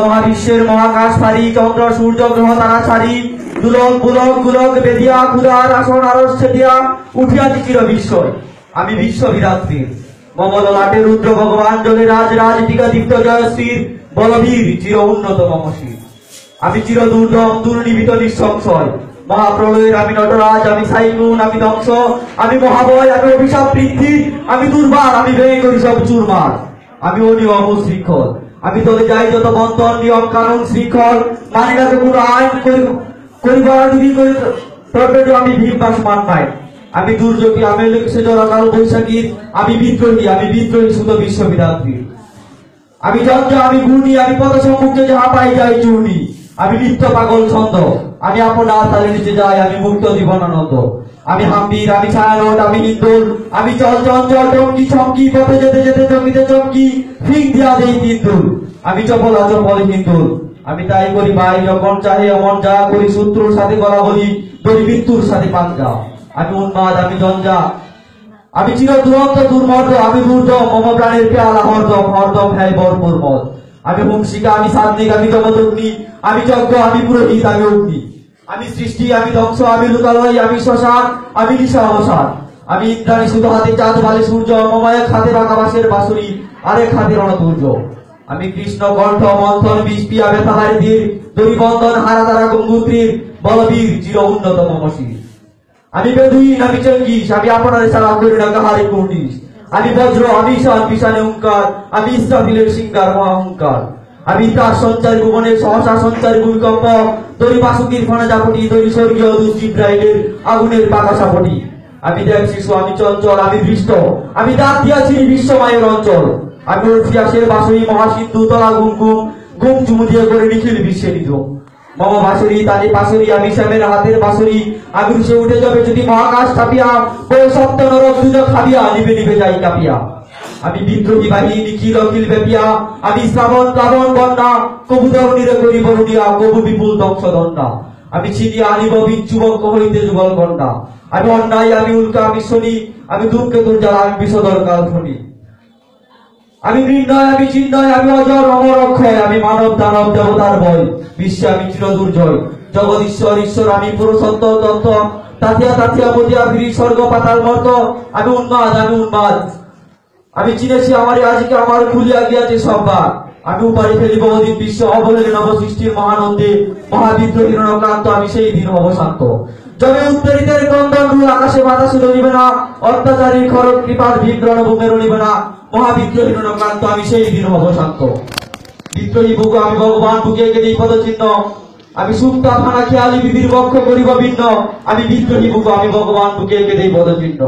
মহাবিশ্বের মহাকাশ ফারি চন্দ্র সূর্য গ্রহ তারা ছাড়ি দুলক বুলক গুলক বেদিয়া ক্ষুধার আসন আরস ছেদিয়া উঠিয়াছি চির বিস্ময়। আমি বিশ্ব বিরাত্রীর মমল লাটে রুদ্র ভগবান জলে রাজ রাজ টিকা দীপ্ত জয়শ্রীর বলবীর চির উন্নত মমশীর। আমি চির দুর্দম দুর্নিবিত নিঃসংশয় মহাপ্রলয়ের আমি নটরাজ, আমি সাইক্লোন, আমি ধ্বংস, আমি মহাবয়, আমি অভিশাপ বৃদ্ধি, আমি দুর্বার, আমি ভেঙে করি সব চুরমার। আমি অনিয়ম শৃঙ্খল, আমি তোলে যাই যত বন্ধন নিয়ম কানুন শৃঙ্খল, মানি না তো কোনো আইন আমি ভীমবাস মান নাই। আমি দুর্যোগী, আমি লিখছে জরাকাল বৈশাখীর, আমি বিদ্রোহী শুধু বিশ্ববিদ্যার্থীর। আমি যন্ত্র, আমি গুণী, আমি পদ সম্মুখে যাহা পাই যাই চূর্ণী। আমি নিত্য পাগল ছন্দ, আমি আপনার তালে নিচে যাই, আমি মুক্ত জীবনানন্দ। আমি হাম্বির, আমি ছায়ানট, আমি হিন্দুল, আমি চল চঞ্চল টমকি ছমকি পথে যেতে যেতে জমিতে চমকি ফিং দিয়া দেই তিন্দুল। আমি চপল আচপল হিন্দুল, আমি তাই করি ভাই যখন চাহে অমন যা করি, শত্রুর সাথে গলা বলি দড়ি মৃত্যুর সাথে পাঞ্জা। আমি উন্মাদ, আমি জঞ্জা, আমি চির দুরন্ত দুর্মর্দ, আমি দুর্দ মম প্রাণের পেয়ালা হরদম হরদম হ্যায় ভরপুর মদ। আমি হুংসিকা, আমি সাত্বিক, আমি জগদগ্নি, আমি যজ্ঞ, আমি পুরোহিত, আমি অগ্নি। আমি সৃষ্টি, আমি ধ্বংস, আমি লোকালয়, আমি শ্মশান, আমি নিশা অবসান। আমি ইন্দ্রাণী শুধু হাতে চাঁদ বালে সূর্য, মম এক হাতে আকাশের বাঁশুরি, আরেক হাতে রণতুর্য। আমি কৃষ্ণ কণ্ঠ মন্থন বিষ পিয়া ব্যথাহারি ধীর দড়িবন্ধন হারা তারা গঙ্গুত্রীর বলবীর চির উন্নত মমশীর। আমি বেদুইন, আমি চেঙ্গিস, আমি আপনার সারা করি না কাহারি কুর্নিশ। আমি বজ্র, আমি ঈশান পিছানে হুঙ্কার, আমি ইসরাফিলের সিংহার মহাহুঙ্কার। আমি তার সঞ্চারী ভুবনের সহসা সঞ্চারী ভূমিকম্প, দড়ি বাসুকির ফণা জাপটি, দড়ি স্বর্গীয় দূত জিব্রাইলের আগুনের পাকা সাপটি। আমি দেব শিশু, আমি চঞ্চল, আমি দৃষ্ট, আমি দাঁত দিয়াছি বিশ্বমায়ের অঞ্চল। আমি ইতিহাসের বাঁশুরি মহাসিন্ধু তলা ঘুম ঘুম ঘুম চুমু দিয়ে করে নিখিল বিশ্বে নিজ মম বাঁশুরি তালি পাশুরি, আমি শ্যামের হাতের বাঁশুরি। আমি সে উঠে যাবে যদি মহাকাশ ছাপিয়া, বই সপ্ত নরক দুজক খাবিয়া নিবে নিবে যাই কাঁপিয়া। আমি বিদ্রোহী বাহিনী নিখিল অখিল ব্যাপিয়া, আমি শ্রাবণ প্লাবন বন্যা, কবু ধরণীরে করি বরুণিয়া, কবু বিপুল ধ্বংস দণ্ডা। আমি ছিনিয়া আনিব বিচ্যুবক হইতে যুগল কন্যা। আমি অন্যায়, আমি উল্কা, আমি শনি, আমি ধূমকেতুর জ্বালা, আমি বিষধর কাল ফণি। আমি নির্ণয়, আমি চিন্ময়, আমি অজর অমর অক্ষয়, আমি মানব দানব দেবতার ভয়, বিশ্বে আমি চির দুর্জয়। জগৎ ঈশ্বর ঈশ্বর, আমি পুরুষত্ব তত্ত্ব, তাথিয়া তাথিয়া মতিয়া ফিরি স্বর্গ পাতাল মর্ত। আমি উন্মাদ, আমি উন্মাদ, আমি চিনেছি আমারে আজকে আমার খুলিয়া গিয়াছে সব বার। আমি উপারি ফেলিব অধিক বিশ্ব অবলের নব সৃষ্টির মহানন্দে, মহাবিদ্রোহীর ক্লান্ত আমি সেই দিন হব শান্ত। যবে উত্তরিতের ক্রন্দন রূল আকাশে বাতাসে রইবে না, অত্যাচারী খরক কৃপার ভীম রণভূমে রইবে না, মহাবিদ্রোহীর ক্লান্ত আমি সেই দিন হব শান্ত। বিদ্রোহী বুক, আমি ভগবান বুকে গেলেই পদচিহ্ন, আমি সুপ্তা ফানা খেয়ালি বিবির বক্ষ করিব ভিন্ন। আমি বিদ্রোহী বুক, আমি ভগবান বুকে গেলেই পদচিহ্ন।